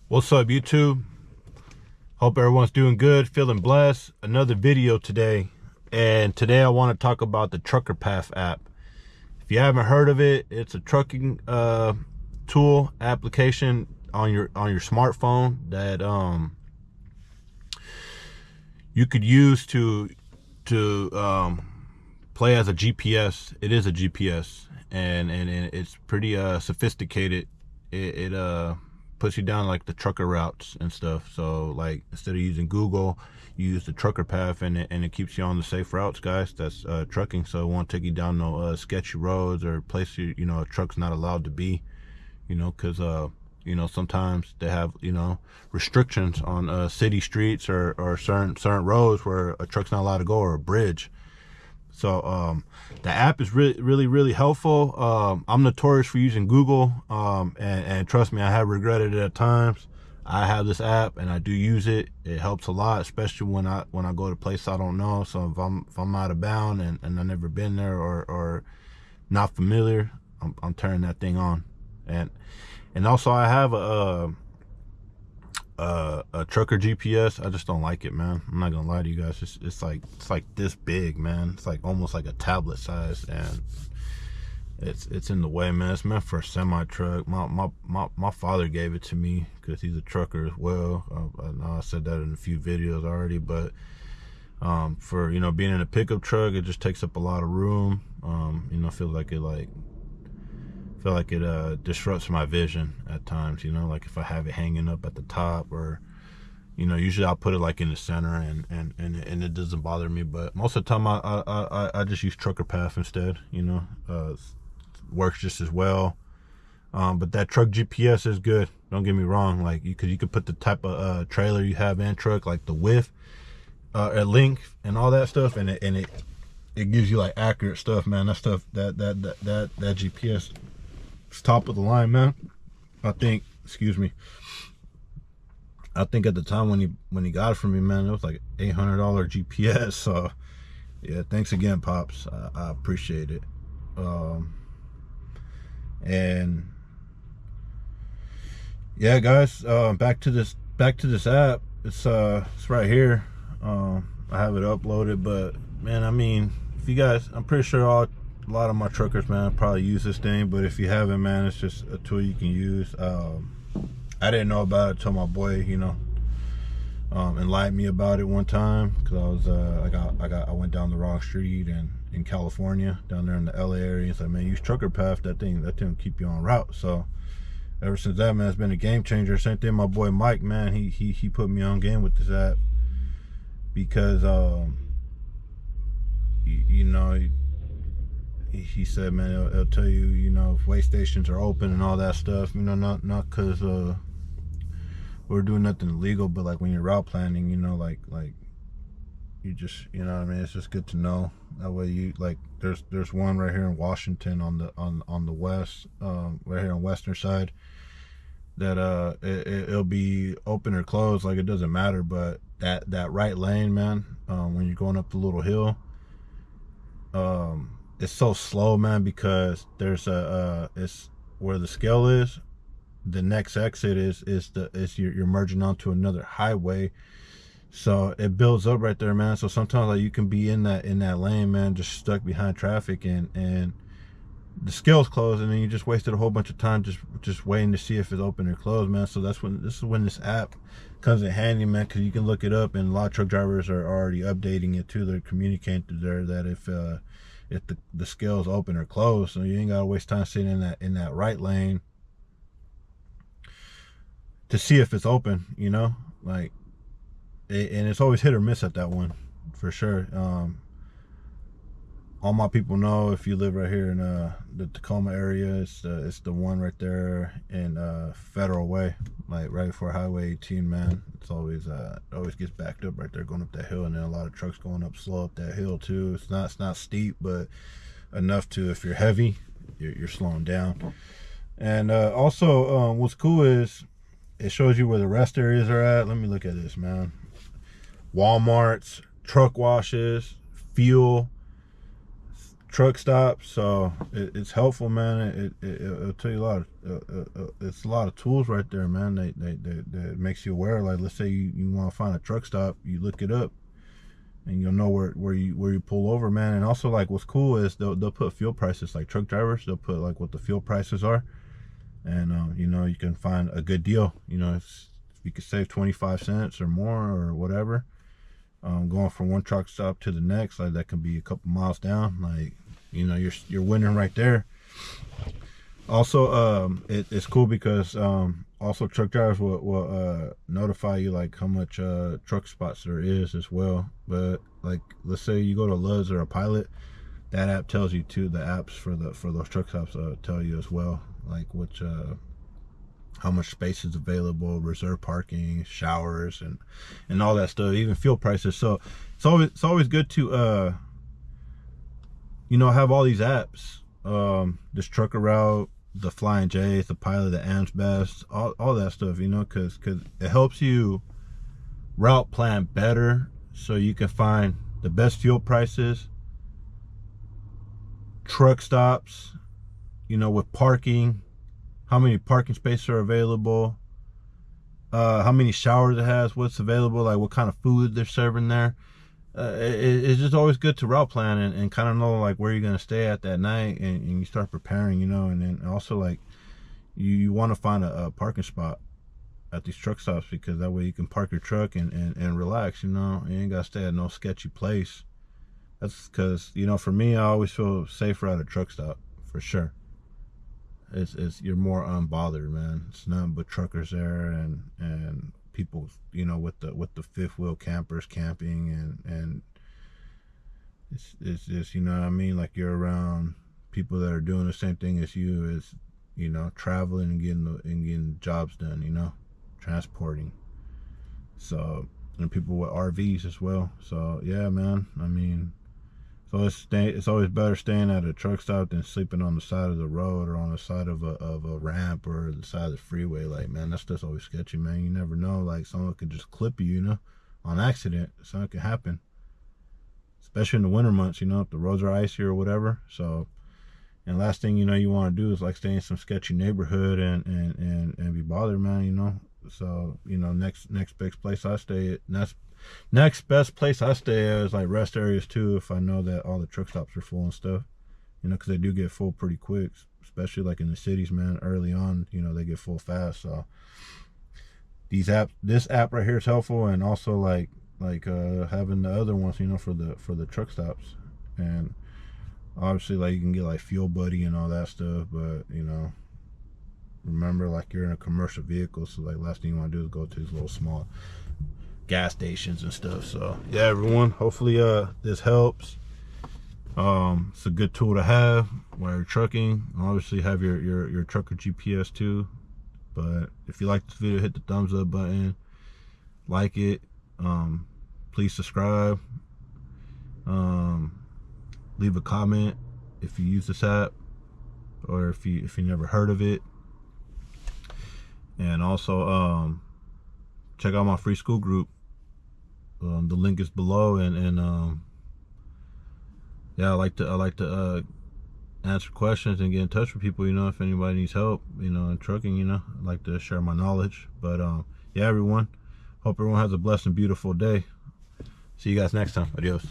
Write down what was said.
What's up, YouTube? Hope everyone's doing good, feeling blessed. Another video today, and today I want to talk about the Trucker Path app. If you haven't heard of it, it's a trucking tool application on your smartphone that you could use to play as a GPS. It is a GPS, and it's pretty sophisticated. It puts you down like the trucker routes and stuff. So like instead of using Google, you use the Trucker Path, and it keeps you on the safe routes, guys. That's trucking, so it won't take you down no sketchy roads or places a truck's not allowed to be. Because sometimes they have restrictions on city streets or certain roads where a truck's not allowed to go, or a bridge. So the app is really helpful. I'm notorious for using Google, and trust me, I have regretted it at times. I have this app and I do use it. It helps a lot, especially when I go to places I don't know. So if I'm out of bound and I've never been there or not familiar, I'm turning that thing on. And also I have a trucker GPS. I just don't like it, man. I'm not gonna lie to you guys. It's like this big, man. It's like almost like a tablet size, and it's in the way, man. It's meant for a semi truck. My father gave it to me because he's a trucker as well. I know I said that in a few videos already, but for being in a pickup truck, it just takes up a lot of room. I feel like it disrupts my vision at times, like if I have it hanging up at the top, or usually I'll put it like in the center, and it doesn't bother me. But most of the time I just use Trucker Path instead. Works just as well. But that truck GPS is good, don't get me wrong. Like you could put the type of trailer you have in truck, like the width, at length and all that stuff, and it gives you like accurate stuff, man. That stuff, that GPS, top of the line, man. I think at the time when he got it from me, man, it was like $800 GPS. So yeah, thanks again, Pops. I appreciate it. And yeah, guys, back to this app. It's right here. I have it uploaded, but man, I mean, if you guys, I'm pretty sure a lot of my truckers, man, probably use this thing. But if you haven't, man, it's just a tool you can use. I didn't know about it till my boy, enlightened me about it one time, because I went down the wrong street and in California, down there in the LA area. It's like, man, use Trucker Path. That thing will keep you on route. So ever since that, man, it's been a game changer. Same thing, my boy Mike, man, he put me on game with this app, because he said, man, it'll tell you, if weigh stations are open and all that stuff. Not because we're doing nothing illegal, but like when you're route planning, like you just, what I mean, it's just good to know. That way you, like, there's one right here in Washington on the west, right here on western side, that it'll be open or closed, like it doesn't matter. But that right lane, man, when you're going up the little hill, it's so slow, man, because there's it's where the scale is. The next exit is you're merging onto another highway, so it builds up right there, man. So sometimes like you can be in that lane, man, just stuck behind traffic, and the scale's closed, and then you just wasted a whole bunch of time just waiting to see if it's open or closed, man. So this is when this app comes in handy, man, because you can look it up, and a lot of truck drivers are already updating it too. They're communicating to there that if the scale is open or closed, so you ain't gotta waste time sitting in that right lane to see if it's open, like and it's always hit or miss at that one, for sure. All my people know, if you live right here in the Tacoma area, it's the one right there in Federal Way, like right before Highway 18, man. It's always gets backed up right there going up that hill, and then a lot of trucks going up slow up that hill too. It's not steep, but enough to, if you're heavy, you're slowing down. And also, what's cool is it shows you where the rest areas are at. Let me look at this, man. Walmart's, truck washes, fuel, truck stops, so it's helpful, man. It'll tell you a lot of it's a lot of tools right there, man. That makes you aware. Like, let's say you want to find a truck stop, you look it up, and you'll know where you pull over, man. And also, like, what's cool is they'll put fuel prices. Like, truck drivers, they'll put like what the fuel prices are, and you know, you can find a good deal. You know, if you could save 25 cents or more or whatever, going from one truck stop to the next, like that can be a couple miles down. Like, you know, you're winning right there. Also, it's cool because also truck drivers will notify you like how much truck spots there is as well. But like, let's say you go to Luz or a Pilot, that app tells you too. The apps for those truck stops tell you as well, like which how much space is available, reserve parking, showers, and all that stuff, even fuel prices. So it's always good to you know, have all these apps, this Trucker Route, the Flying J's, the Pilot, the AmsBest, all that stuff, you know, because it helps you route plan better, so you can find the best fuel prices, truck stops, you know, with parking, how many parking spaces are available, how many showers it has, what's available, like what kind of food they're serving there. It's just always good to route plan and kind of know like where you're going to stay at that night, and you start preparing, you know. And then also, like, you want to find a parking spot at these truck stops, because that way you can park your truck and relax, you know. You ain't got to stay at no sketchy place. That's because, you know, for me, I always feel safer at a truck stop, for sure. It's you're more unbothered, man. It's nothing but truckers there, and people, you know, with the fifth wheel campers camping, and it's just, you know what I mean, like you're around people that are doing the same thing as you, as, you know, traveling and getting jobs done, you know, transporting. So, and people with RVs as well. So yeah, man, I mean, so it's always better staying at a truck stop than sleeping on the side of the road or on the side of a ramp or the side of the freeway. Like, man, that's just always sketchy, man. You never know, like someone could just clip you, you know, on accident. Something can happen, especially in the winter months, you know, if the roads are icy or whatever. So, and last thing you know you want to do is like stay in some sketchy neighborhood and be bothered, man, you know. So, you know, next best place I stay at, next best place I stay at is like rest areas too, if I know that all the truck stops are full and stuff, you know, because they do get full pretty quick, especially like in the cities, man. Early on, you know, they get full fast. So this app right here is helpful, and also like having the other ones, you know, for the truck stops. And obviously, like, you can get like Fuel Buddy and all that stuff, but, you know, remember, like, you're in a commercial vehicle, so like last thing you want to do is go to these little small gas stations and stuff. So yeah, everyone, hopefully this helps. It's a good tool to have while you're trucking. Obviously have your trucker GPS too. But if you like this video, hit the thumbs up button, like it, please subscribe, leave a comment if you use this app, or if you never heard of it. And also check out my free school group. The link is below, and yeah, I like to answer questions and get in touch with people, you know, if anybody needs help, you know, in trucking, you know. I like to share my knowledge. But yeah, everyone, hope everyone has a blessed and beautiful day. See you guys next time. Adios.